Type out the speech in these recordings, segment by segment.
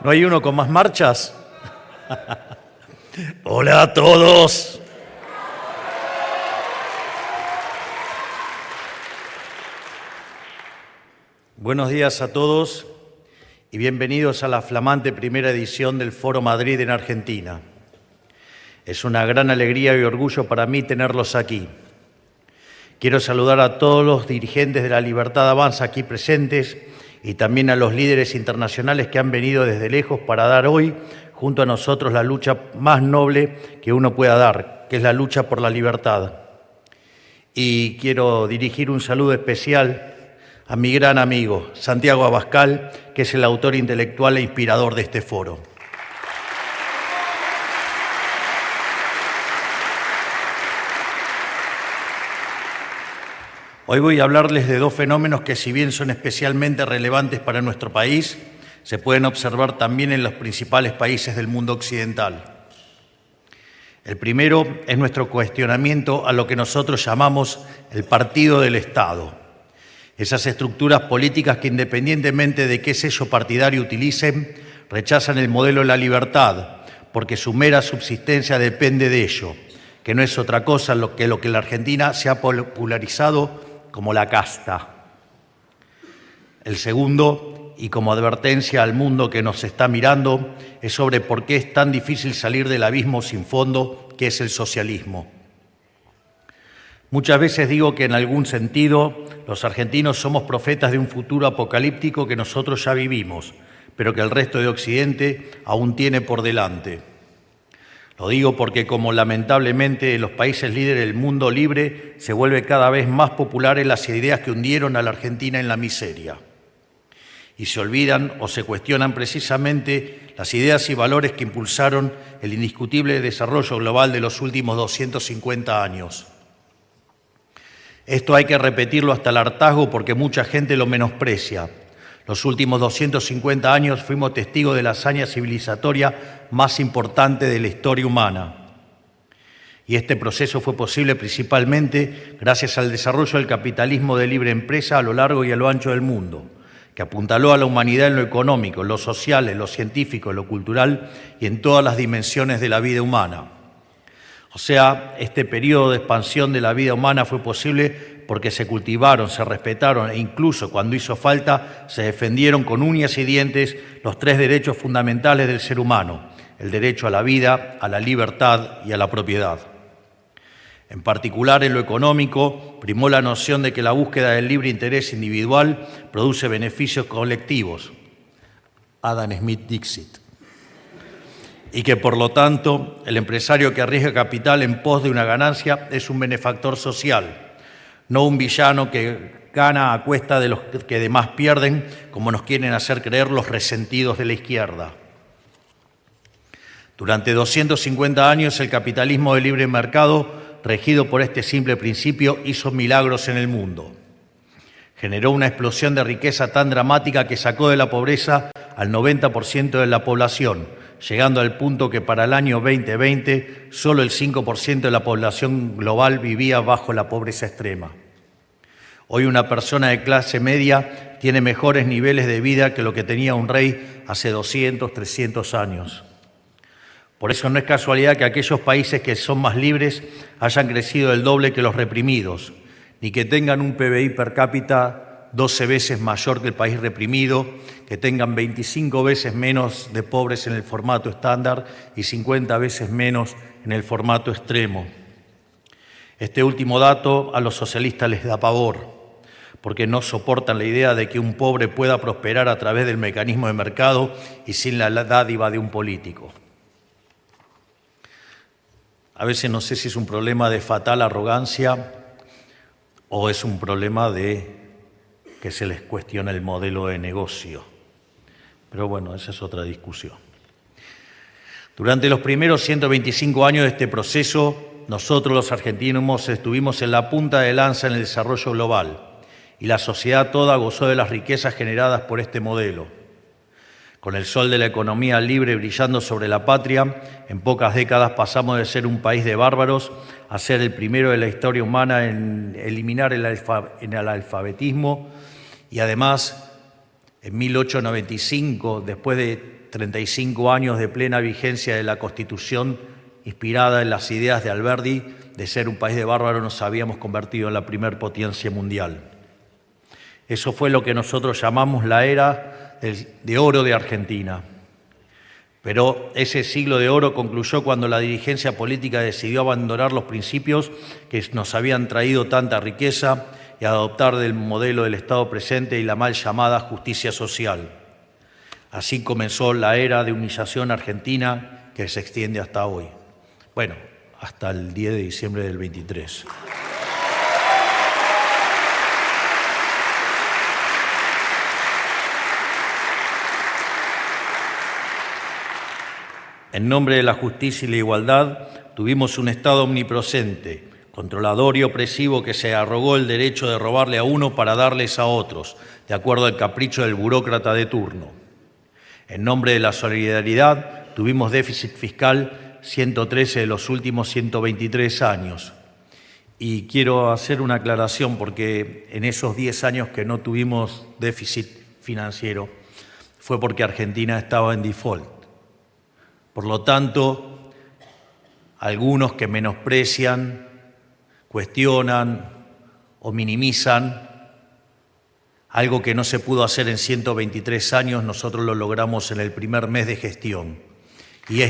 ¿No hay uno con más marchas? Hola a todos. Buenos días a todos y bienvenidos a la flamante primera edición del Foro Madrid en Argentina. Es una gran alegría y orgullo para mí tenerlos aquí. Quiero saludar a todos los dirigentes de La Libertad Avanza aquí presentes y también a los líderes internacionales que han venido desde lejos para dar hoy, junto a nosotros, la lucha más noble que uno pueda dar, que es la lucha por la libertad. Y quiero dirigir un saludo especial a mi gran amigo, Santiago Abascal, que es el autor intelectual e inspirador de este foro. Hoy voy a hablarles de dos fenómenos que, si bien son especialmente relevantes para nuestro país, se pueden observar también en los principales países del mundo occidental. El primero es nuestro cuestionamiento a lo que nosotros llamamos el partido del Estado. Esas estructuras políticas que, independientemente de qué sello partidario utilicen, rechazan el modelo de la libertad, porque su mera subsistencia depende de ello, que no es otra cosa que lo que en la Argentina se ha popularizado como la casta. El segundo, y como advertencia al mundo que nos está mirando, es sobre por qué es tan difícil salir del abismo sin fondo que es el socialismo. Muchas veces digo que en algún sentido los argentinos somos profetas de un futuro apocalíptico que nosotros ya vivimos, pero que el resto de Occidente aún tiene por delante. Lo digo porque, como lamentablemente en los países líderes del mundo libre, se vuelve cada vez más populares las ideas que hundieron a la Argentina en la miseria. Y se olvidan o se cuestionan precisamente las ideas y valores que impulsaron el indiscutible desarrollo global de los últimos 250 años. Esto hay que repetirlo hasta el hartazgo porque mucha gente lo menosprecia. Los últimos 250 años fuimos testigos de la hazaña civilizatoria más importante de la historia humana. Y este proceso fue posible principalmente gracias al desarrollo del capitalismo de libre empresa a lo largo y a lo ancho del mundo, que apuntaló a la humanidad en lo económico, en lo social, en lo científico, en lo cultural y en todas las dimensiones de la vida humana. O sea, este periodo de expansión de la vida humana fue posible porque se cultivaron, se respetaron e incluso, cuando hizo falta, se defendieron con uñas y dientes los tres derechos fundamentales del ser humano: el derecho a la vida, a la libertad y a la propiedad. En particular, en lo económico, primó la noción de que la búsqueda del libre interés individual produce beneficios colectivos. Adam Smith Dixit. Y que, por lo tanto, el empresario que arriesga capital en pos de una ganancia es un benefactor social, no un villano que gana a cuesta de los que demás pierden, como nos quieren hacer creer los resentidos de la izquierda. Durante 250 años, el capitalismo de libre mercado, regido por este simple principio, hizo milagros en el mundo. Generó una explosión de riqueza tan dramática que sacó de la pobreza al 90% de la población, llegando al punto que para el año 2020 solo el 5% de la población global vivía bajo la pobreza extrema. Hoy una persona de clase media tiene mejores niveles de vida que lo que tenía un rey hace 200, 300 años. Por eso no es casualidad que aquellos países que son más libres hayan crecido el doble que los reprimidos, ni que tengan un PBI per cápita 12 veces mayor que el país reprimido, que tengan 25 veces menos de pobres en el formato estándar y 50 veces menos en el formato extremo. Este último dato a los socialistas les da pavor, porque no soportan la idea de que un pobre pueda prosperar a través del mecanismo de mercado y sin la dádiva de un político. A veces no sé si es un problema de fatal arrogancia o es un problema de que se les cuestiona el modelo de negocio. Pero bueno, esa es otra discusión. Durante los primeros 125 años de este proceso, nosotros los argentinos estuvimos en la punta de lanza en el desarrollo global y la sociedad toda gozó de las riquezas generadas por este modelo. Con el sol de la economía libre brillando sobre la patria, en pocas décadas pasamos de ser un país de bárbaros a ser el primero de la historia humana en eliminar el analfabetismo y además En 1895, después de 35 años de plena vigencia de la Constitución, inspirada en las ideas de Alberdi, de ser un país de bárbaros nos habíamos convertido en la primer potencia mundial. Eso fue lo que nosotros llamamos la era de oro de Argentina. Pero ese siglo de oro concluyó cuando la dirigencia política decidió abandonar los principios que nos habían traído tanta riqueza y adoptar del modelo del Estado presente y la mal llamada justicia social. Así comenzó la era de humillación argentina que se extiende hasta hoy. Bueno, hasta el 10 de diciembre del 23. En nombre de la justicia y la igualdad, tuvimos un Estado omnipresente, controlador y opresivo que se arrogó el derecho de robarle a uno para darles a otros, de acuerdo al capricho del burócrata de turno. En nombre de la solidaridad, tuvimos déficit fiscal 113 de los últimos 123 años. Y quiero hacer una aclaración porque en esos 10 años que no tuvimos déficit financiero fue porque Argentina estaba en default. Por lo tanto, algunos que menosprecian, cuestionan o minimizan algo que no se pudo hacer en 123 años, nosotros lo logramos en el primer mes de gestión. Y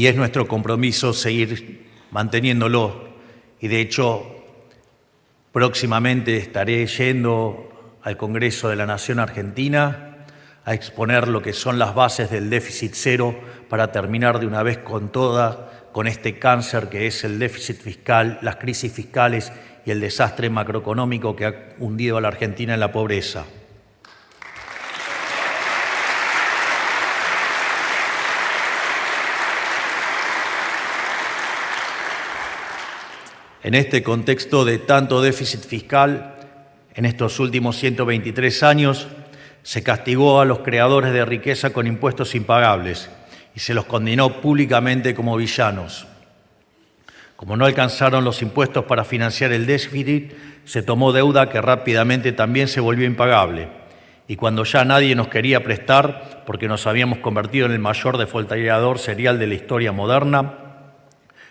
es nuestro compromiso seguir manteniéndolo. Y de hecho, próximamente estaré yendo al Congreso de la Nación Argentina a exponer lo que son las bases del déficit cero para terminar de una vez con este cáncer que es el déficit fiscal, las crisis fiscales y el desastre macroeconómico que ha hundido a la Argentina en la pobreza. En este contexto de tanto déficit fiscal, en estos últimos 123 años, se castigó a los creadores de riqueza con impuestos impagables y se los condenó públicamente como villanos. Como no alcanzaron los impuestos para financiar el déficit, se tomó deuda que rápidamente también se volvió impagable. Y cuando ya nadie nos quería prestar, porque nos habíamos convertido en el mayor defaultador serial de la historia moderna,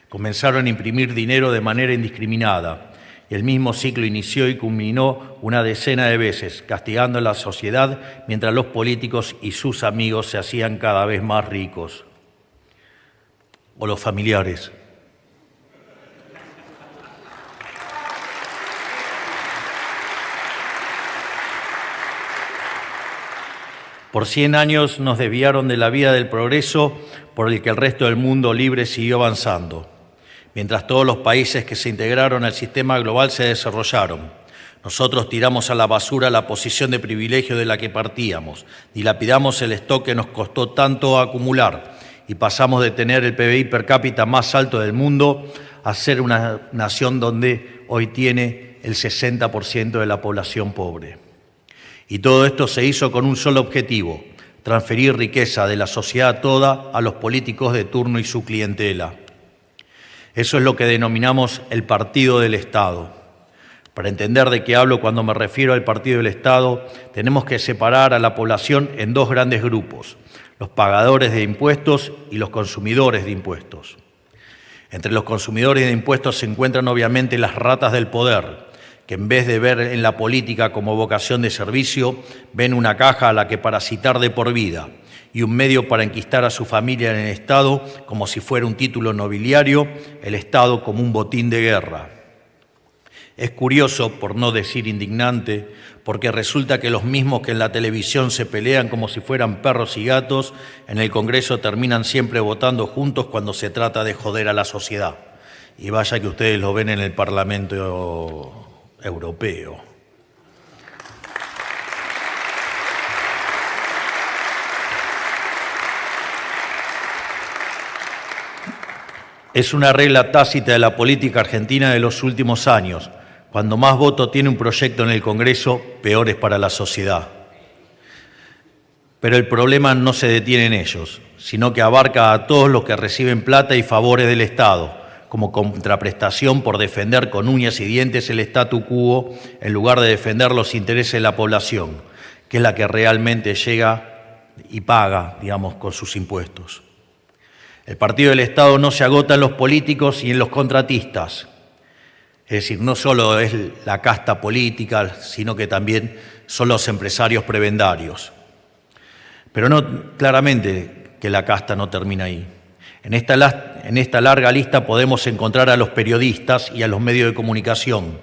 comenzaron a imprimir dinero de manera indiscriminada. Y el mismo ciclo inició y culminó una decena de veces, castigando a la sociedad mientras los políticos y sus amigos se hacían cada vez más ricos. O los familiares. Por 100 años nos desviaron de la vía del progreso por el que el resto del mundo libre siguió avanzando. Mientras todos los países que se integraron al sistema global se desarrollaron, nosotros tiramos a la basura la posición de privilegio de la que partíamos, dilapidamos el stock que nos costó tanto acumular y pasamos de tener el PBI per cápita más alto del mundo a ser una nación donde hoy tiene el 60% de la población pobre. Y todo esto se hizo con un solo objetivo: transferir riqueza de la sociedad toda a los políticos de turno y su clientela. Eso es lo que denominamos el partido del Estado. Para entender de qué hablo cuando me refiero al partido del Estado, tenemos que separar a la población en dos grandes grupos: los pagadores de impuestos y los consumidores de impuestos. Entre los consumidores de impuestos se encuentran obviamente las ratas del poder, que en vez de ver en la política como vocación de servicio, ven una caja a la que parasitar de por vida y un medio para enquistar a su familia en el Estado como si fuera un título nobiliario, el Estado como un botín de guerra. Es curioso, por no decir indignante, porque resulta que los mismos que en la televisión se pelean como si fueran perros y gatos, en el Congreso terminan siempre votando juntos cuando se trata de joder a la sociedad. Y vaya que ustedes lo ven en el Parlamento Europeo. Es una regla tácita de la política argentina de los últimos años. Cuando más voto tiene un proyecto en el Congreso, peor es para la sociedad. Pero el problema no se detiene en ellos, sino que abarca a todos los que reciben plata y favores del Estado, como contraprestación por defender con uñas y dientes el statu quo en lugar de defender los intereses de la población, que es la que realmente llega y paga, digamos, con sus impuestos. El partido del Estado no se agota en los políticos y en los contratistas. Es decir, no solo es la casta política, sino que también son los empresarios prebendarios. Pero no, claramente que la casta no termina ahí. En esta larga lista podemos encontrar a los periodistas y a los medios de comunicación,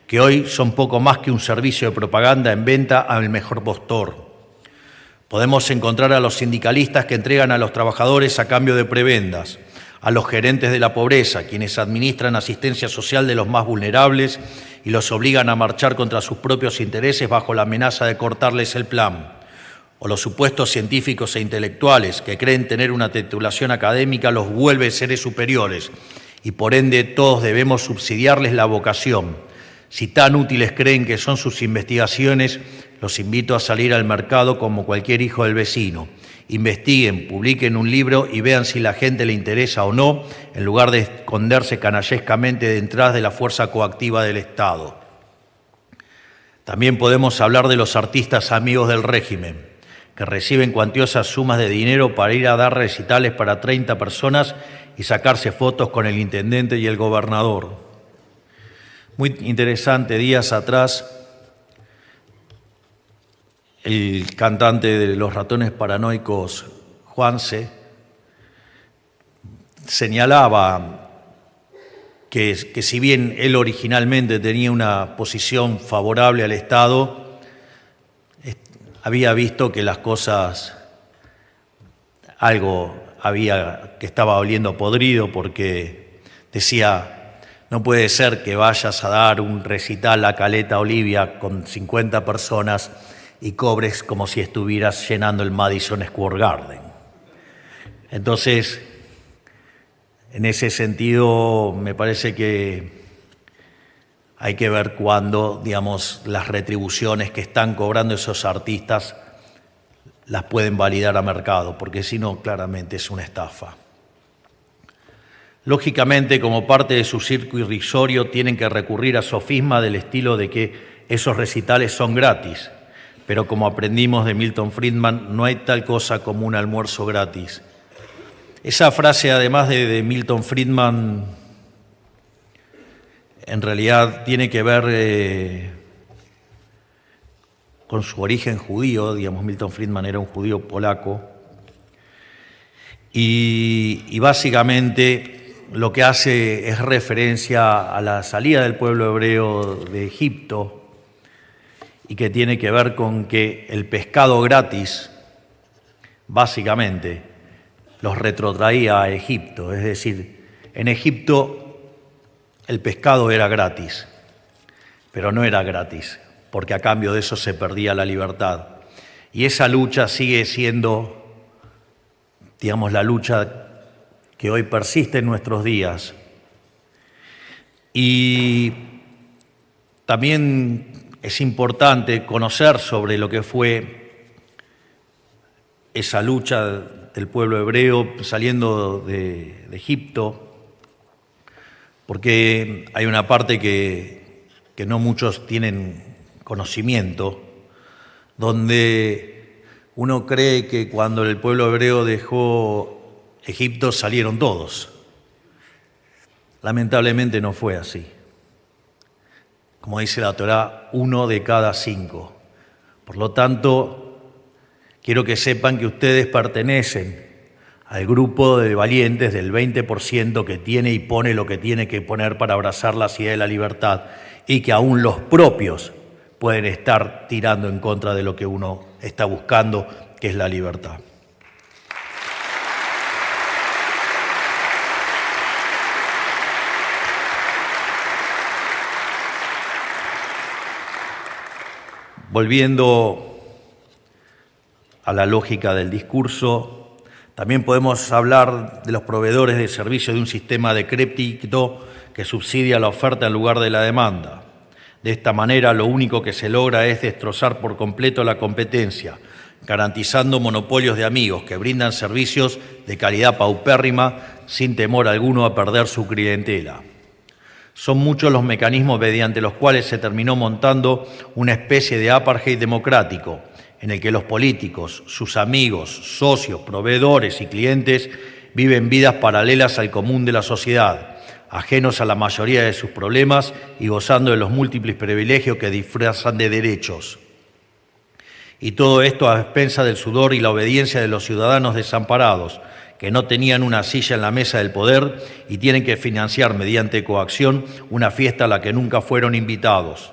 que hoy son poco más que un servicio de propaganda en venta al mejor postor. Podemos encontrar a los sindicalistas que entregan a los trabajadores a cambio de prebendas, a los gerentes de la pobreza, quienes administran asistencia social de los más vulnerables y los obligan a marchar contra sus propios intereses bajo la amenaza de cortarles el plan, o los supuestos científicos e intelectuales que creen tener una titulación académica los vuelve seres superiores y por ende todos debemos subsidiarles la vocación. Si tan útiles creen que son sus investigaciones, los invito a salir al mercado como cualquier hijo del vecino. Investiguen, publiquen un libro y vean si la gente le interesa o no, en lugar de esconderse canallescamente detrás de la fuerza coactiva del Estado. También podemos hablar de los artistas amigos del régimen, que reciben cuantiosas sumas de dinero para ir a dar recitales para 30 personas y sacarse fotos con el intendente y el gobernador. Muy interesante, días atrás, el cantante de Los Ratones Paranoicos, Juanse, señalaba que si bien él originalmente tenía una posición favorable al Estado, había visto que las cosas, algo había que estaba oliendo podrido, porque decía, no puede ser que vayas a dar un recital a Caleta Olivia con 50 personas y cobres como si estuvieras llenando el Madison Square Garden. Entonces, en ese sentido, me parece que hay que ver cuándo, digamos, las retribuciones que están cobrando esos artistas las pueden validar a mercado, porque si no, claramente es una estafa. Lógicamente, como parte de su circo irrisorio, tienen que recurrir a sofismas del estilo de que esos recitales son gratis, pero como aprendimos de Milton Friedman, no hay tal cosa como un almuerzo gratis. Esa frase, además de Milton Friedman, en realidad tiene que ver con su origen judío. Digamos, Milton Friedman era un judío polaco, y básicamente lo que hace es referencia a la salida del pueblo hebreo de Egipto, y que tiene que ver con que el pescado gratis, básicamente, los retrotraía a Egipto. Es decir, en Egipto el pescado era gratis, pero no era gratis, porque a cambio de eso se perdía la libertad. Y esa lucha sigue siendo, digamos, la lucha que hoy persiste en nuestros días. Y también es importante conocer sobre lo que fue esa lucha del pueblo hebreo saliendo de Egipto, porque hay una parte que no muchos tienen conocimiento, donde uno cree que cuando el pueblo hebreo dejó Egipto salieron todos. Lamentablemente no fue así. Como dice la Torá, 1 de cada 5. Por lo tanto, quiero que sepan que ustedes pertenecen al grupo de valientes del 20% que tiene y pone lo que tiene que poner para abrazar la idea de la libertad, y que aún los propios pueden estar tirando en contra de lo que uno está buscando, que es la libertad. Volviendo a la lógica del discurso, también podemos hablar de los proveedores de servicios de un sistema decrépito que subsidia la oferta en lugar de la demanda. De esta manera, lo único que se logra es destrozar por completo la competencia, garantizando monopolios de amigos que brindan servicios de calidad paupérrima sin temor alguno a perder su clientela. Son muchos los mecanismos mediante los cuales se terminó montando una especie de apartheid democrático, en el que los políticos, sus amigos, socios, proveedores y clientes viven vidas paralelas al común de la sociedad, ajenos a la mayoría de sus problemas y gozando de los múltiples privilegios que disfrazan de derechos. Y todo esto a expensas del sudor y la obediencia de los ciudadanos desamparados, que no tenían una silla en la mesa del poder y tienen que financiar mediante coacción una fiesta a la que nunca fueron invitados.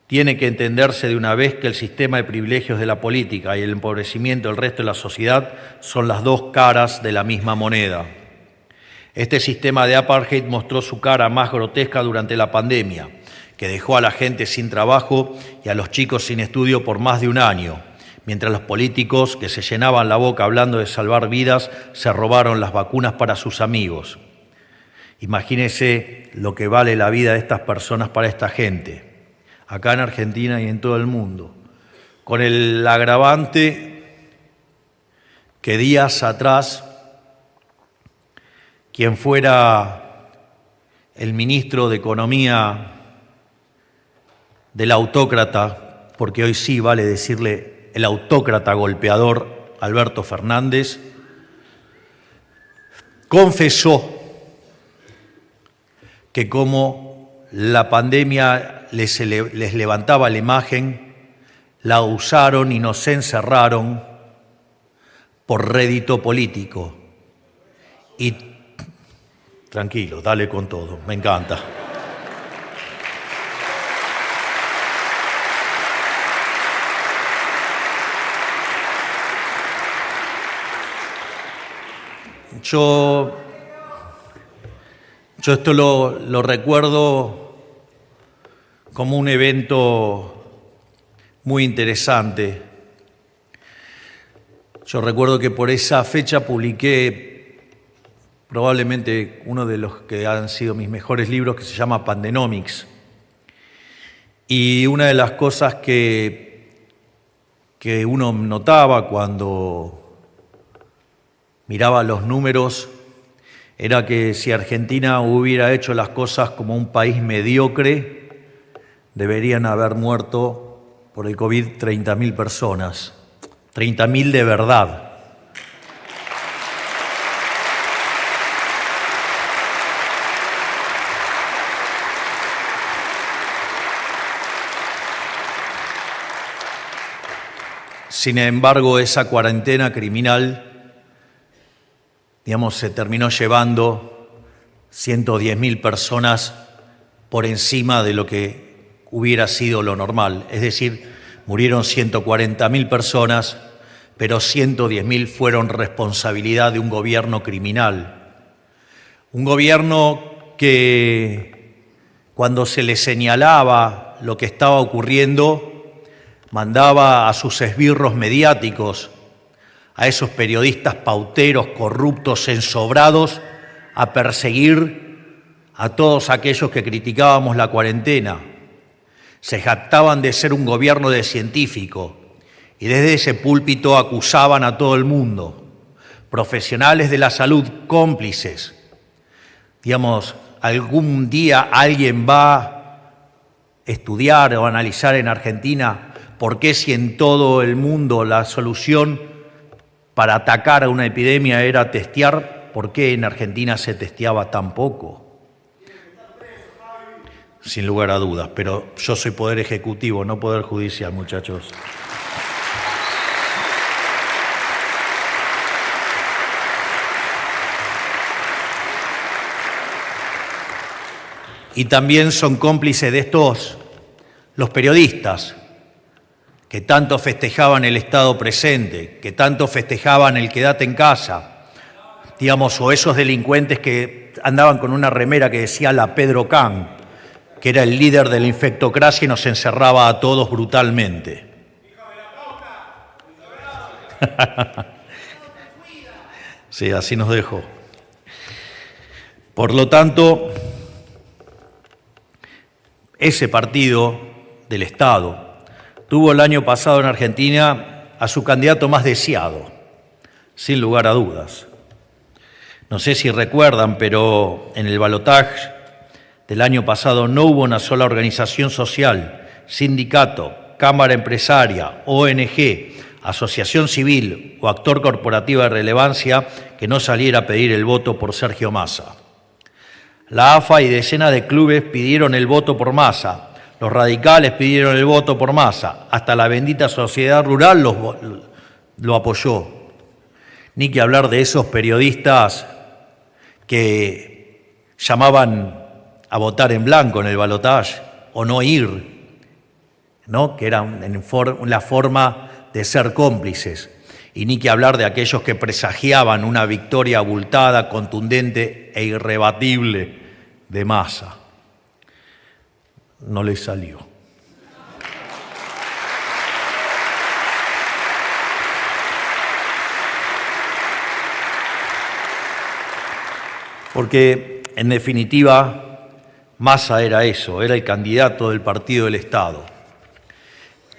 Tiene que entenderse de una vez que el sistema de privilegios de la política y el empobrecimiento del resto de la sociedad son las dos caras de la misma moneda. Este sistema de apartheid mostró su cara más grotesca durante la pandemia, que dejó a la gente sin trabajo y a los chicos sin estudio por más de un año, mientras los políticos que se llenaban la boca hablando de salvar vidas se robaron las vacunas para sus amigos. Imagínense lo que vale la vida de estas personas para esta gente, acá en Argentina y en todo el mundo, con el agravante que días atrás quien fuera el ministro de Economía del autócrata, porque hoy sí vale decirle el autócrata golpeador Alberto Fernández, confesó que como la pandemia les levantaba la imagen, la usaron y nos encerraron por rédito político. Y tranquilo, dale con todo, me encanta. Yo esto lo recuerdo como un evento muy interesante. Yo recuerdo que por esa fecha publiqué probablemente uno de los que han sido mis mejores libros, que se llama Pandenomics. Y una de las cosas que uno notaba cuando miraba los números era que si Argentina hubiera hecho las cosas como un país mediocre, deberían haber muerto por el COVID 30.000 personas, 30.000 de verdad. Sin embargo, esa cuarentena criminal, se terminó llevando 110.000 personas por encima de lo que hubiera sido lo normal. Es decir, murieron 140.000 personas, pero 110.000 fueron responsabilidad de un gobierno criminal. Un gobierno que, cuando se le señalaba lo que estaba ocurriendo, mandaba a sus esbirros mediáticos, a esos periodistas pauteros, corruptos, ensobrados, a perseguir a todos aquellos que criticábamos la cuarentena. Se jactaban de ser un gobierno de científico y desde ese púlpito acusaban a todo el mundo. Profesionales de la salud cómplices. Algún día alguien va a estudiar o analizar en Argentina por qué, si en todo el mundo la solución para atacar a una epidemia era testear, ¿por qué en Argentina se testeaba tan poco? Sin lugar a dudas, pero yo soy poder ejecutivo, no poder judicial, muchachos. Y también son cómplices de estos los periodistas, que tanto festejaban el Estado presente, que tanto festejaban el quédate en casa, o esos delincuentes que andaban con una remera que decía la Pedro Can, que era el líder de la infectocracia y nos encerraba a todos brutalmente. Sí, así nos dejó. Por lo tanto, ese partido del Estado tuvo el año pasado en Argentina a su candidato más deseado, sin lugar a dudas. No sé si recuerdan, pero en el balotaje del año pasado no hubo una sola organización social, sindicato, cámara empresaria, ONG, asociación civil o actor corporativo de relevancia que no saliera a pedir el voto por Sergio Massa. La AFA y decenas de clubes pidieron el voto por Massa, los radicales pidieron el voto por Massa, hasta la bendita sociedad rural lo apoyó. Ni que hablar de esos periodistas que llamaban a votar en blanco en el balotaje o no ir, ¿no? Que era la forma de ser cómplices. Y ni que hablar de aquellos que presagiaban una victoria abultada, contundente e irrebatible de Massa. No les salió. Porque, en definitiva, Massa era eso, era el candidato del Partido del Estado.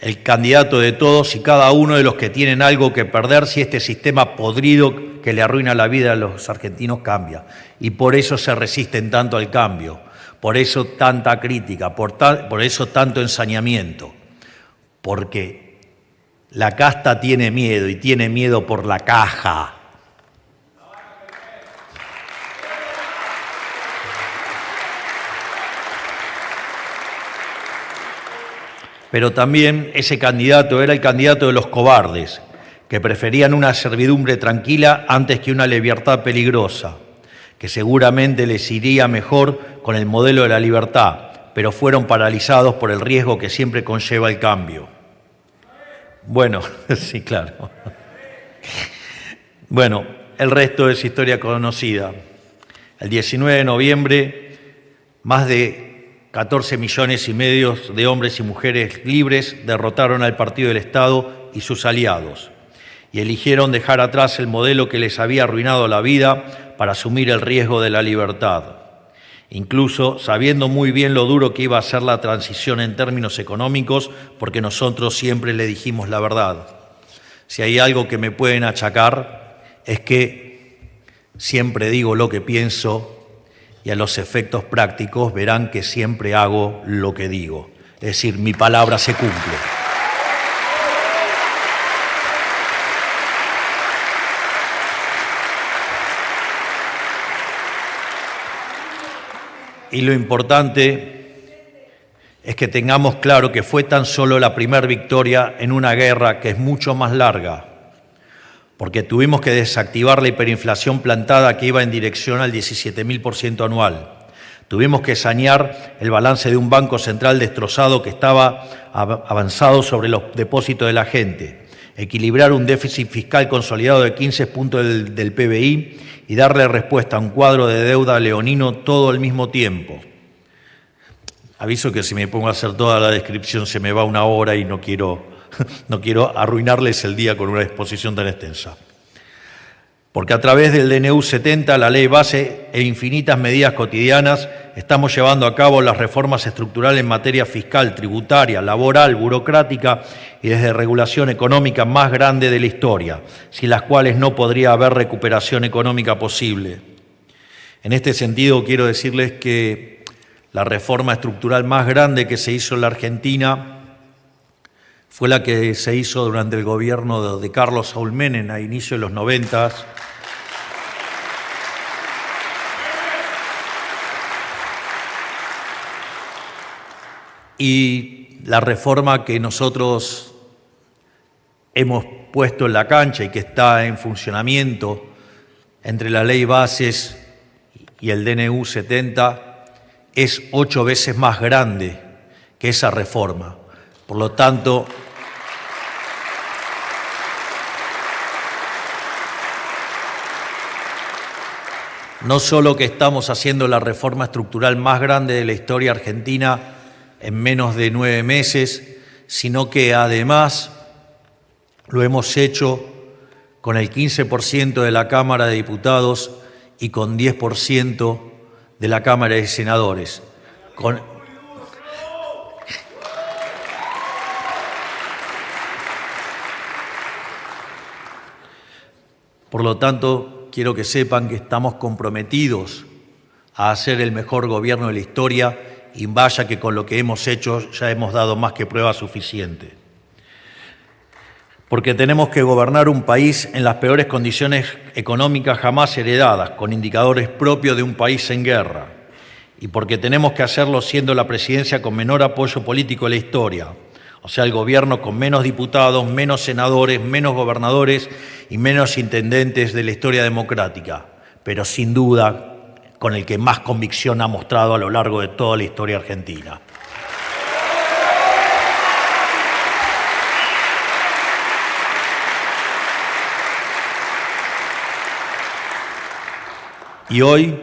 El candidato de todos y cada uno de los que tienen algo que perder si este sistema podrido que le arruina la vida a los argentinos cambia. Y por eso se resisten tanto al cambio, por eso tanta crítica, por eso tanto ensañamiento. Porque la casta tiene miedo y tiene miedo por la caja. Pero también ese candidato era el candidato de los cobardes, que preferían una servidumbre tranquila antes que una libertad peligrosa, que seguramente les iría mejor con el modelo de la libertad, pero fueron paralizados por el riesgo que siempre conlleva el cambio. Bueno, sí, claro. Bueno, el resto es historia conocida. El 19 de noviembre, más de 14,5 millones de hombres y mujeres libres derrotaron al Partido del Estado y sus aliados y eligieron dejar atrás el modelo que les había arruinado la vida para asumir el riesgo de la libertad, incluso sabiendo muy bien lo duro que iba a ser la transición en términos económicos, porque nosotros siempre le dijimos la verdad. Si hay algo que me pueden achacar es que siempre digo lo que pienso, y a los efectos prácticos verán que siempre hago lo que digo. Es decir, mi palabra se cumple. Y lo importante es que tengamos claro que fue tan solo la primera victoria en una guerra que es mucho más larga, porque tuvimos que desactivar la hiperinflación plantada que iba en dirección al 17.000% anual. Tuvimos que sanear el balance de un banco central destrozado que estaba avanzado sobre los depósitos de la gente, equilibrar un déficit fiscal consolidado de 15 puntos del PBI y darle respuesta a un cuadro de deuda leonino todo al mismo tiempo. Aviso que si me pongo a hacer toda la descripción se me va una hora y no quiero arruinarles el día con una exposición tan extensa. Porque a través del DNU 70, la ley base e infinitas medidas cotidianas, estamos llevando a cabo las reformas estructurales en materia fiscal, tributaria, laboral, burocrática y desde regulación económica más grande de la historia, sin las cuales no podría haber recuperación económica posible. En este sentido, quiero decirles que la reforma estructural más grande que se hizo en la Argentina fue la que se hizo durante el gobierno de Carlos Saúl Menem a inicios de los 90. Y la reforma que nosotros hemos puesto en la cancha y que está en funcionamiento entre la ley bases y el DNU 70 es 8 veces más grande que esa reforma. Por lo tanto, no solo que estamos haciendo la reforma estructural más grande de la historia argentina en menos de 9 meses, sino que además lo hemos hecho con el 15% de la Cámara de Diputados y con 10% de la Cámara de Senadores. Por lo tanto, quiero que sepan que estamos comprometidos a hacer el mejor gobierno de la historia, y vaya que con lo que hemos hecho ya hemos dado más que prueba suficiente. Porque tenemos que gobernar un país en las peores condiciones económicas jamás heredadas, con indicadores propios de un país en guerra. Y porque tenemos que hacerlo siendo la presidencia con menor apoyo político de la historia, o sea, el gobierno con menos diputados, menos senadores, menos gobernadores y menos intendentes de la historia democrática, pero sin duda con el que más convicción ha mostrado a lo largo de toda la historia argentina. Y hoy,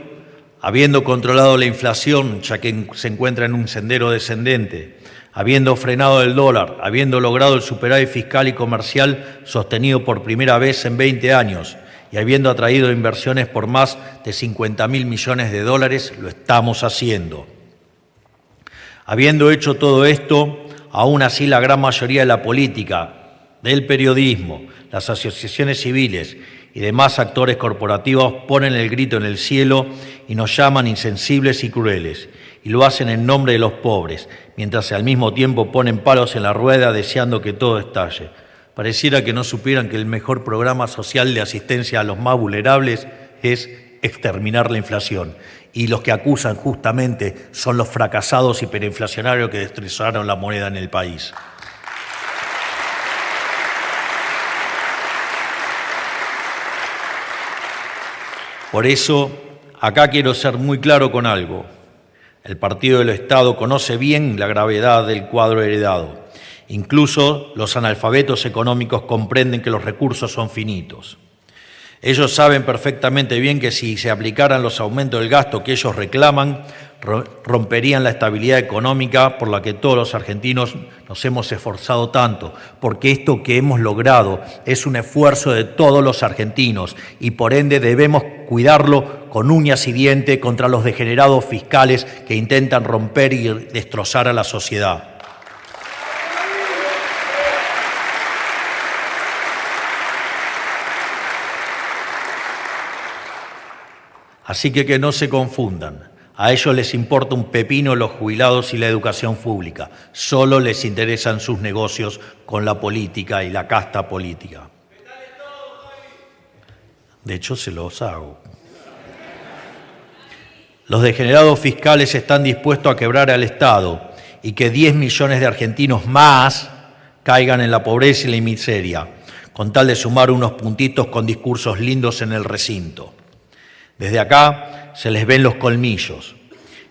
habiendo controlado la inflación, ya que se encuentra en un sendero descendente, habiendo frenado el dólar, habiendo logrado el superávit fiscal y comercial sostenido por primera vez en 20 años y habiendo atraído inversiones por más de 50.000 millones de dólares, lo estamos haciendo. Habiendo hecho todo esto, aún así la gran mayoría de la política, del periodismo, las asociaciones civiles y demás actores corporativos ponen el grito en el cielo y nos llaman insensibles y crueles, y lo hacen en nombre de los pobres, mientras al mismo tiempo ponen palos en la rueda deseando que todo estalle. Pareciera que no supieran que el mejor programa social de asistencia a los más vulnerables es exterminar la inflación, y los que acusan justamente son los fracasados hiperinflacionarios que destrozaron la moneda en el país. Por eso, acá quiero ser muy claro con algo. El Partido del Estado conoce bien la gravedad del cuadro heredado. Incluso los analfabetos económicos comprenden que los recursos son finitos. Ellos saben perfectamente bien que si se aplicaran los aumentos del gasto que ellos reclaman, romperían la estabilidad económica por la que todos los argentinos nos hemos esforzado tanto, porque esto que hemos logrado es un esfuerzo de todos los argentinos y por ende debemos cuidarlo con uñas y dientes contra los degenerados fiscales que intentan romper y destrozar a la sociedad. Así que no se confundan. A ellos les importa un pepino los jubilados y la educación pública. Solo les interesan sus negocios con la política y la casta política. De hecho, se los hago. Los degenerados fiscales están dispuestos a quebrar al Estado y que 10 millones de argentinos más caigan en la pobreza y la miseria, con tal de sumar unos puntitos con discursos lindos en el recinto. Desde acá se les ven los colmillos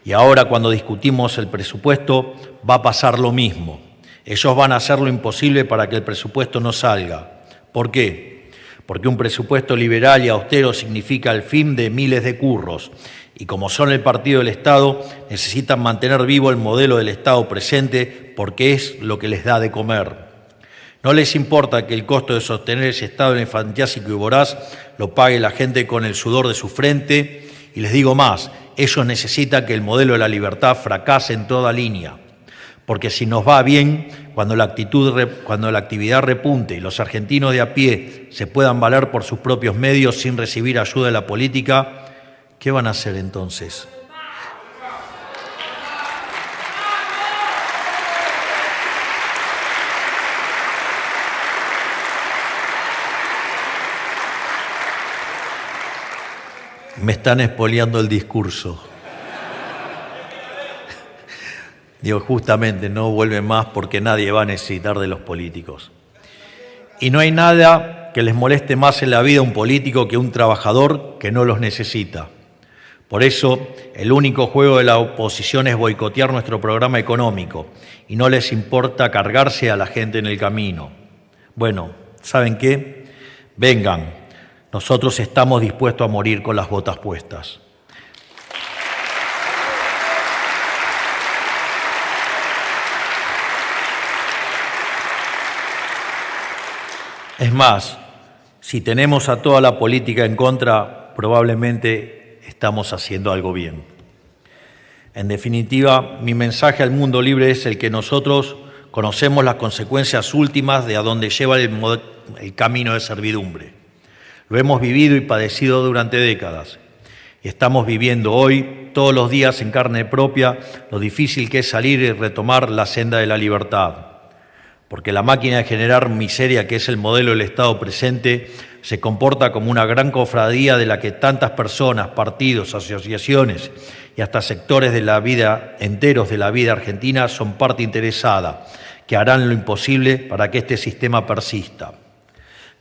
y ahora cuando discutimos el presupuesto va a pasar lo mismo. Ellos van a hacer lo imposible para que el presupuesto no salga. ¿Por qué? Porque un presupuesto liberal y austero significa el fin de miles de curros y como son el partido del Estado necesitan mantener vivo el modelo del Estado presente porque es lo que les da de comer. No les importa que el costo de sostener ese Estado elefantiásico y voraz lo pague la gente con el sudor de su frente. Y les digo más, ellos necesitan que el modelo de la libertad fracase en toda línea. Porque si nos va bien, cuando la actividad repunte y los argentinos de a pie se puedan valer por sus propios medios sin recibir ayuda de la política, ¿qué van a hacer entonces? Me están expoliando el discurso. Digo, justamente no vuelven más porque nadie va a necesitar de los políticos. Y no hay nada que les moleste más en la vida a un político que un trabajador que no los necesita. Por eso, el único juego de la oposición es boicotear nuestro programa económico y no les importa cargarse a la gente en el camino. Bueno, ¿saben qué? Vengan. Nosotros estamos dispuestos a morir con las botas puestas. Es más, si tenemos a toda la política en contra, probablemente estamos haciendo algo bien. En definitiva, mi mensaje al mundo libre es el que nosotros conocemos las consecuencias últimas de a dónde lleva el camino de servidumbre. Lo hemos vivido y padecido durante décadas. Y estamos viviendo hoy, todos los días en carne propia, lo difícil que es salir y retomar la senda de la libertad. Porque la máquina de generar miseria, que es el modelo del Estado presente, se comporta como una gran cofradía de la que tantas personas, partidos, asociaciones y hasta sectores de la vida, enteros de la vida argentina, son parte interesada, que harán lo imposible para que este sistema persista.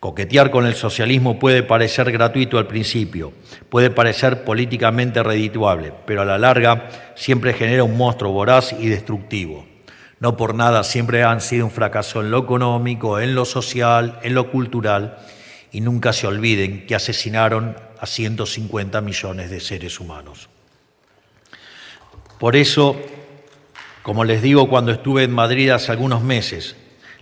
Coquetear con el socialismo puede parecer gratuito al principio, puede parecer políticamente redituable, pero a la larga siempre genera un monstruo voraz y destructivo. No por nada siempre han sido un fracaso en lo económico, en lo social, en lo cultural, y nunca se olviden que asesinaron a 150 millones de seres humanos. Por eso, como les digo cuando estuve en Madrid hace algunos meses,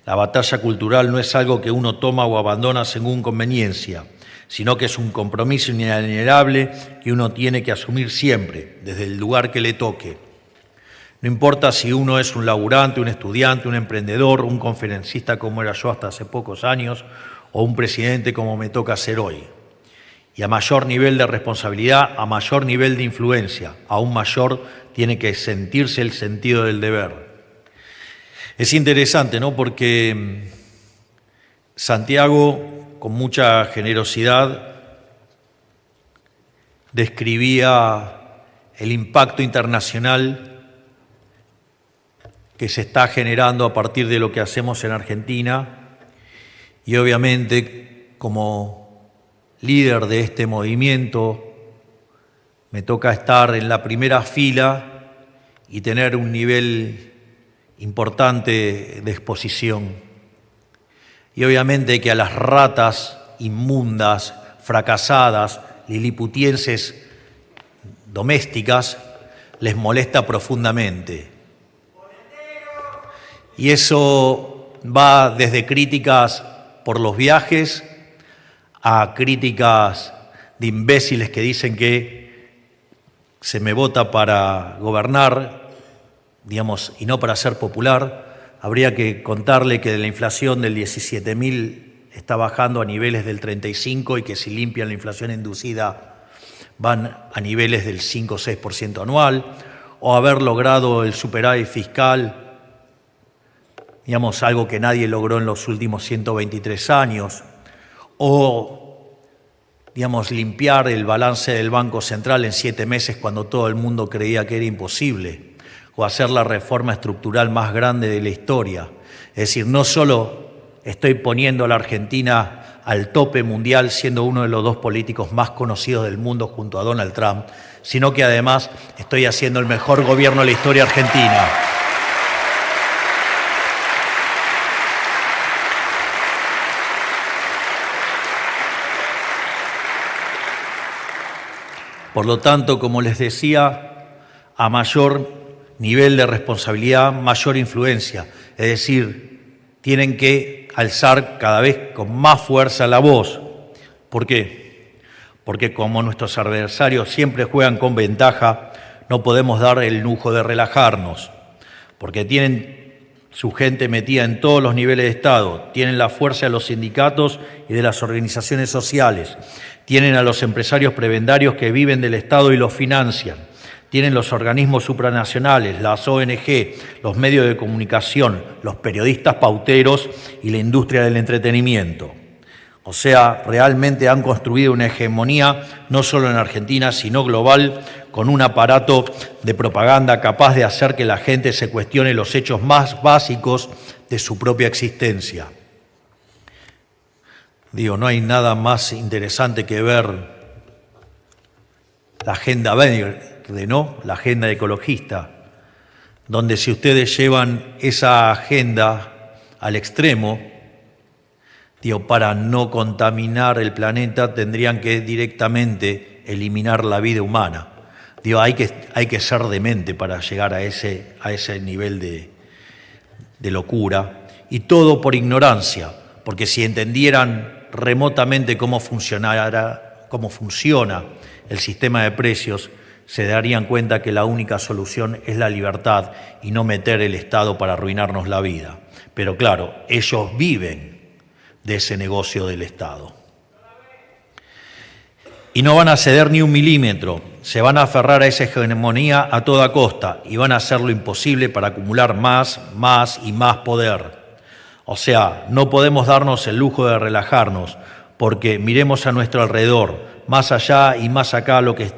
la batalla cultural no es algo que uno toma o abandona según conveniencia, sino que es un compromiso inalienable que uno tiene que asumir siempre, desde el lugar que le toque. No importa si uno es un laburante, un estudiante, un emprendedor, un conferencista como era yo hasta hace pocos años, o un presidente como me toca ser hoy. Y a mayor nivel de responsabilidad, a mayor nivel de influencia, aún mayor tiene que sentirse el sentido del deber. Es interesante, ¿no? Porque Santiago, con mucha generosidad, describía el impacto internacional que se está generando a partir de lo que hacemos en Argentina y obviamente como líder de este movimiento me toca estar en la primera fila y tener un nivel importante de exposición. Y obviamente que a las ratas inmundas, fracasadas, liliputienses domésticas les molesta profundamente. Y eso va desde críticas por los viajes a críticas de imbéciles que dicen que se me vota para gobernar, digamos, y no para ser popular. Habría que contarle que la inflación del 17.000 está bajando a niveles del 35 y que si limpian la inflación inducida van a niveles del 5 o 6% anual, o haber logrado el superávit fiscal, digamos, algo que nadie logró en los últimos 123 años, o, digamos, limpiar el balance del Banco Central en 7 meses cuando todo el mundo creía que era imposible, o hacer la reforma estructural más grande de la historia. Es decir, no solo estoy poniendo a la Argentina al tope mundial siendo uno de los 2 políticos más conocidos del mundo junto a Donald Trump, sino que además estoy haciendo el mejor gobierno de la historia argentina. Por lo tanto, como les decía, a mayor nivel de responsabilidad, mayor influencia. Es decir, tienen que alzar cada vez con más fuerza la voz. ¿Por qué? Porque como nuestros adversarios siempre juegan con ventaja, no podemos dar el lujo de relajarnos. Porque tienen su gente metida en todos los niveles de Estado, tienen la fuerza de los sindicatos y de las organizaciones sociales, tienen a los empresarios prebendarios que viven del Estado y los financian, tienen los organismos supranacionales, las ONG, los medios de comunicación, los periodistas pauteros y la industria del entretenimiento. O sea, realmente han construido una hegemonía no solo en Argentina, sino global, con un aparato de propaganda capaz de hacer que la gente se cuestione los hechos más básicos de su propia existencia. Digo, no hay nada más interesante que ver la agenda verde, ¿no? La agenda ecologista, donde si ustedes llevan esa agenda al extremo, digo, para no contaminar el planeta tendrían que directamente eliminar la vida humana. Digo, hay que ser demente para llegar a ese nivel de locura, y todo por ignorancia, porque si entendieran remotamente cómo funciona el sistema de precios, se darían cuenta que la única solución es la libertad y no meter el Estado para arruinarnos la vida. Pero claro, ellos viven de ese negocio del Estado. Y no van a ceder ni un milímetro, se van a aferrar a esa hegemonía a toda costa y van a hacer lo imposible para acumular más y más poder. O sea, no podemos darnos el lujo de relajarnos, porque miremos a nuestro alrededor, más allá y más acá, lo que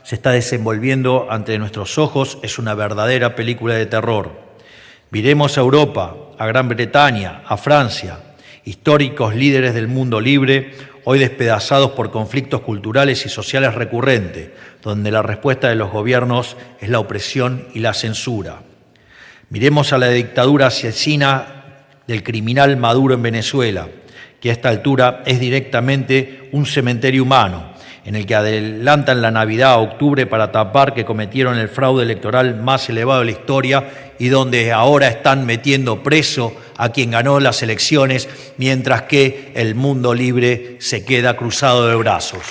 se está desenvolviendo ante nuestros ojos es una verdadera película de terror. Miremos a Europa, a Gran Bretaña, a Francia, históricos líderes del mundo libre, hoy despedazados por conflictos culturales y sociales recurrentes, donde la respuesta de los gobiernos es la opresión y la censura. Miremos a la dictadura asesina del criminal Maduro en Venezuela, que a esta altura es directamente un cementerio humano, en el que adelantan la Navidad a octubre para tapar que cometieron el fraude electoral más elevado de la historia y donde ahora están metiendo preso a quien ganó las elecciones, mientras que el mundo libre se queda cruzado de brazos.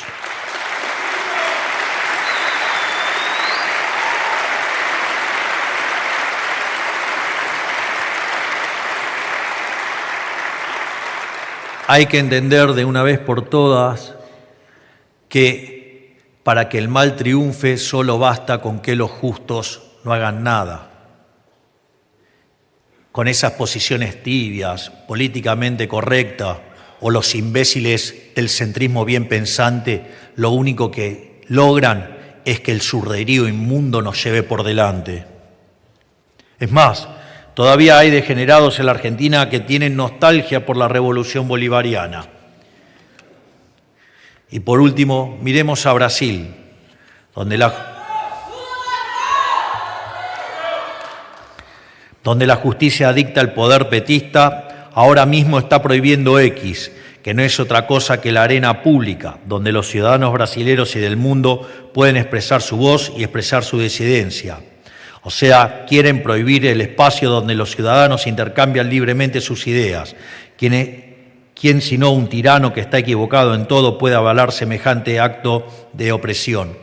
Hay que entender de una vez por todas que para que el mal triunfe solo basta con que los justos no hagan nada. Con esas posiciones tibias, políticamente correctas, o los imbéciles del centrismo bien pensante, lo único que logran es que el zurderío inmundo nos lleve por delante. Es más, todavía hay degenerados en la Argentina que tienen nostalgia por la revolución bolivariana. Y por último, miremos a Brasil, donde la justicia dicta el poder petista, ahora mismo está prohibiendo X, que no es otra cosa que la arena pública, donde los ciudadanos brasileños y del mundo pueden expresar su voz y expresar su disidencia. O sea, quieren prohibir el espacio donde los ciudadanos intercambian libremente sus ideas. ¿Quién sino un tirano que está equivocado en todo puede avalar semejante acto de opresión?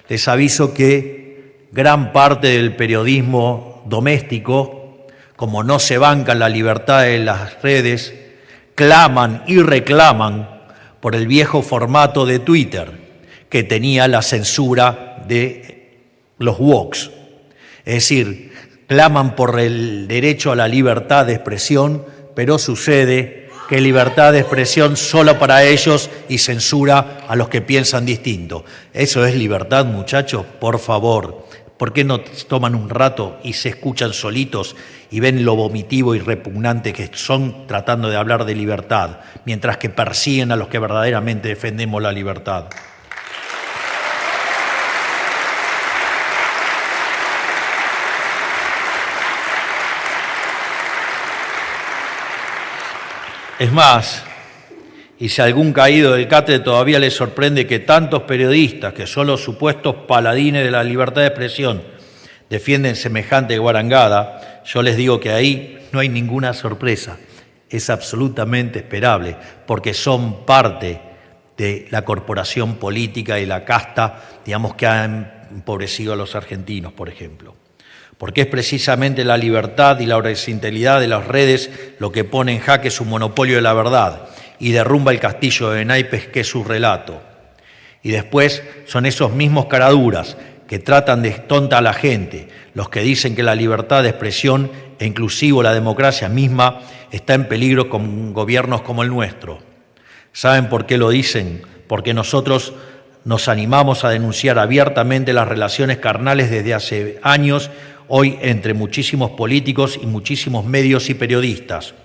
Les aviso que gran parte del periodismo doméstico, como no se bancan la libertad de las redes, claman y reclaman por el viejo formato de Twitter, que tenía la censura de los woks. Es decir, claman por el derecho a la libertad de expresión, pero sucede que libertad de expresión solo para ellos y censura a los que piensan distinto. ¿Eso es libertad, muchachos? Por favor, ¿por qué no toman un rato y se escuchan solitos y ven lo vomitivo y repugnante que son tratando de hablar de libertad, mientras que persiguen a los que verdaderamente defendemos la libertad? Es más, y si a algún caído del catre todavía le sorprende que tantos periodistas, que son los supuestos paladines de la libertad de expresión, defienden semejante guarangada, yo les digo que ahí no hay ninguna sorpresa. Es absolutamente esperable, porque son parte de la corporación política y la casta, digamos, que ha empobrecido a los argentinos, por ejemplo. Porque es precisamente la libertad y la horizontalidad de las redes lo que pone en jaque su monopolio de la verdad y derrumba el castillo de naipes que es su relato. Y después son esos mismos caraduras que tratan de tonta a la gente, los que dicen que la libertad de expresión e inclusive la democracia misma está en peligro con gobiernos como el nuestro. ¿Saben por qué lo dicen? Porque nosotros nos animamos a denunciar abiertamente las relaciones carnales desde hace años, hoy entre muchísimos políticos y muchísimos medios y periodistas,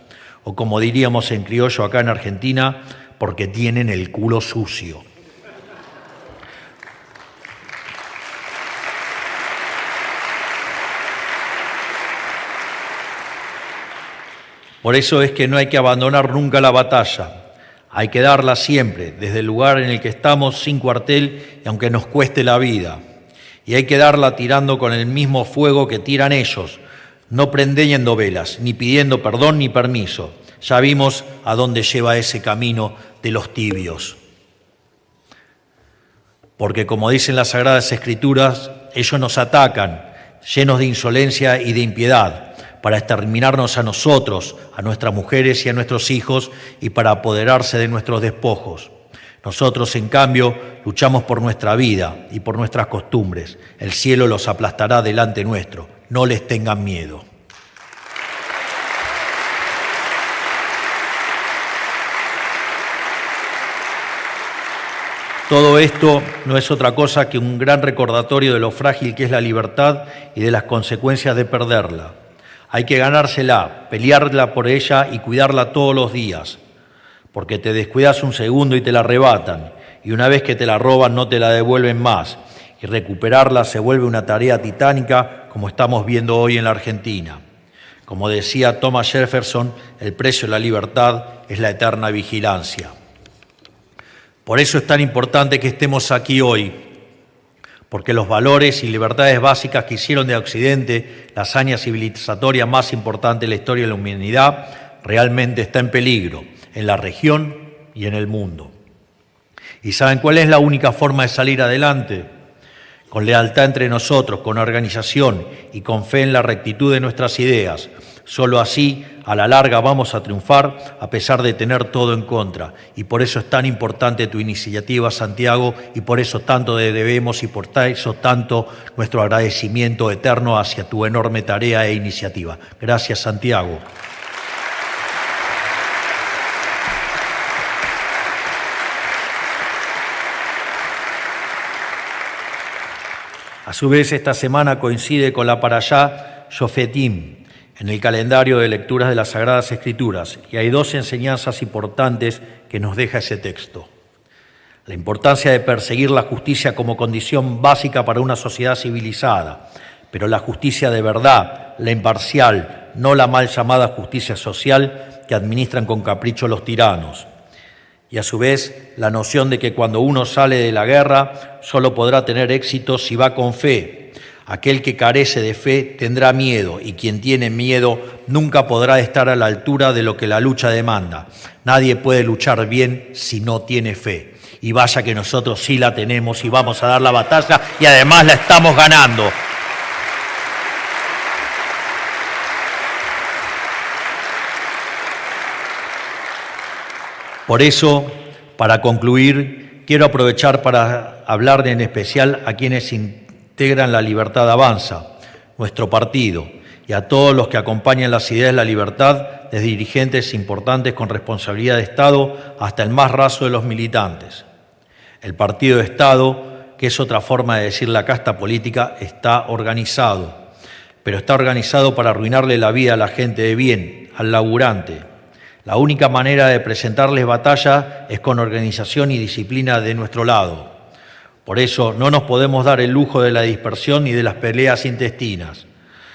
o como diríamos en criollo acá en Argentina, porque tienen el culo sucio. Por eso es que no hay que abandonar nunca la batalla, hay que darla siempre, desde el lugar en el que estamos, sin cuartel, y aunque nos cueste la vida. Y hay que darla tirando con el mismo fuego que tiran ellos, no prendiendo velas, ni pidiendo perdón ni permiso. Ya vimos a dónde lleva ese camino de los tibios. Porque como dicen las Sagradas Escrituras, ellos nos atacan, llenos de insolencia y de impiedad, para exterminarnos a nosotros, a nuestras mujeres y a nuestros hijos, y para apoderarse de nuestros despojos. Nosotros, en cambio, luchamos por nuestra vida y por nuestras costumbres. El cielo los aplastará delante nuestro. No les tengan miedo. Todo esto no es otra cosa que un gran recordatorio de lo frágil que es la libertad y de las consecuencias de perderla. Hay que ganársela, pelearla por ella y cuidarla todos los días, porque te descuidas un segundo y te la arrebatan, y una vez que te la roban no te la devuelven más, y recuperarla se vuelve una tarea titánica como estamos viendo hoy en la Argentina. Como decía Thomas Jefferson, el precio de la libertad es la eterna vigilancia. Por eso es tan importante que estemos aquí hoy, porque los valores y libertades básicas que hicieron de Occidente la hazaña civilizatoria más importante de la historia de la humanidad realmente está en peligro, en la región y en el mundo. ¿Y saben cuál es la única forma de salir adelante? Con lealtad entre nosotros, con organización y con fe en la rectitud de nuestras ideas. Solo así, a la larga, vamos a triunfar a pesar de tener todo en contra. Y por eso es tan importante tu iniciativa, Santiago, y por eso tanto te debemos y por eso tanto nuestro agradecimiento eterno hacia tu enorme tarea e iniciativa. Gracias, Santiago. A su vez, esta semana coincide con la Parashá Shofetim, en el calendario de lecturas de las Sagradas Escrituras, y hay dos enseñanzas importantes que nos deja ese texto. La importancia de perseguir la justicia como condición básica para una sociedad civilizada, pero la justicia de verdad, la imparcial, no la mal llamada justicia social que administran con capricho los tiranos. Y a su vez, la noción de que cuando uno sale de la guerra solo podrá tener éxito si va con fe. Aquel que carece de fe tendrá miedo y quien tiene miedo nunca podrá estar a la altura de lo que la lucha demanda. Nadie puede luchar bien si no tiene fe. Y vaya que nosotros sí la tenemos y vamos a dar la batalla y además la estamos ganando. Por eso, para concluir, quiero aprovechar para hablar en especial a quienes integran La Libertad Avanza, nuestro partido, y a todos los que acompañan las ideas de la libertad, desde dirigentes importantes con responsabilidad de Estado hasta el más raso de los militantes. El partido de Estado, que es otra forma de decir la casta política, está organizado, pero está organizado para arruinarle la vida a la gente de bien, al laburante. La única manera de presentarles batalla es con organización y disciplina de nuestro lado. Por eso no nos podemos dar el lujo de la dispersión ni de las peleas intestinas.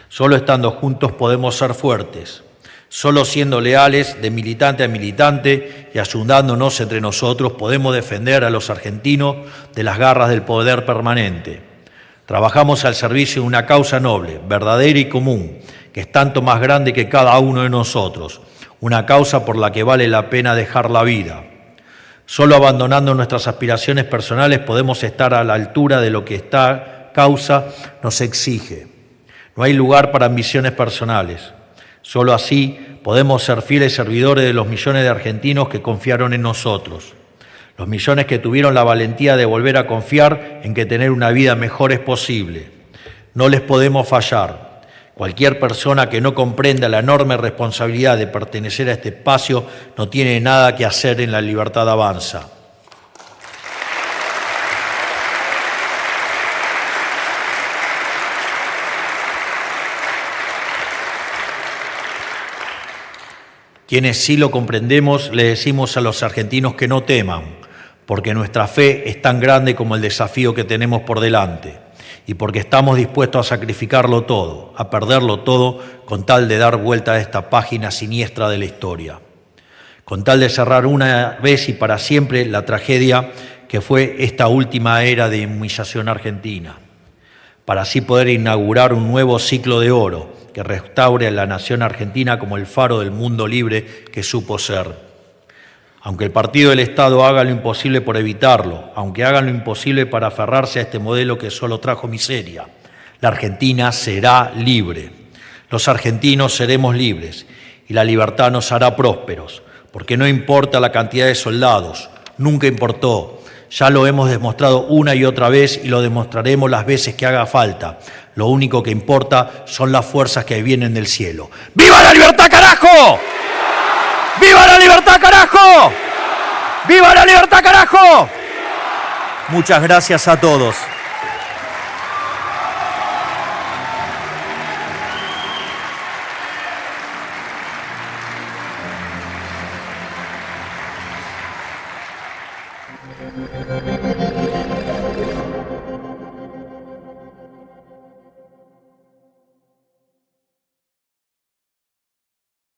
Solo estando juntos podemos ser fuertes. Solo siendo leales de militante a militante y ayudándonos entre nosotros podemos defender a los argentinos de las garras del poder permanente. Trabajamos al servicio de una causa noble, verdadera y común, que es tanto más grande que cada uno de nosotros. Una causa por la que vale la pena dejar la vida. Solo abandonando nuestras aspiraciones personales podemos estar a la altura de lo que esta causa nos exige. No hay lugar para ambiciones personales. Solo así podemos ser fieles servidores de los millones de argentinos que confiaron en nosotros. Los millones que tuvieron la valentía de volver a confiar en que tener una vida mejor es posible. No les podemos fallar. Cualquier persona que no comprenda la enorme responsabilidad de pertenecer a este espacio no tiene nada que hacer en La Libertad Avanza. Quienes sí lo comprendemos, le decimos a los argentinos que no teman, porque nuestra fe es tan grande como el desafío que tenemos por delante. Y porque estamos dispuestos a sacrificarlo todo, a perderlo todo, con tal de dar vuelta a esta página siniestra de la historia. Con tal de cerrar una vez y para siempre la tragedia que fue esta última era de humillación argentina. Para así poder inaugurar un nuevo ciclo de oro que restaure a la nación argentina como el faro del mundo libre que supo ser. Aunque el partido del Estado haga lo imposible por evitarlo, aunque hagan lo imposible para aferrarse a este modelo que solo trajo miseria, la Argentina será libre. Los argentinos seremos libres y la libertad nos hará prósperos, porque no importa la cantidad de soldados, nunca importó. Ya lo hemos demostrado una y otra vez y lo demostraremos las veces que haga falta. Lo único que importa son las fuerzas que vienen del cielo. ¡Viva la libertad, carajo! ¡Viva la libertad, carajo! ¡Viva la libertad, carajo! Muchas gracias a todos.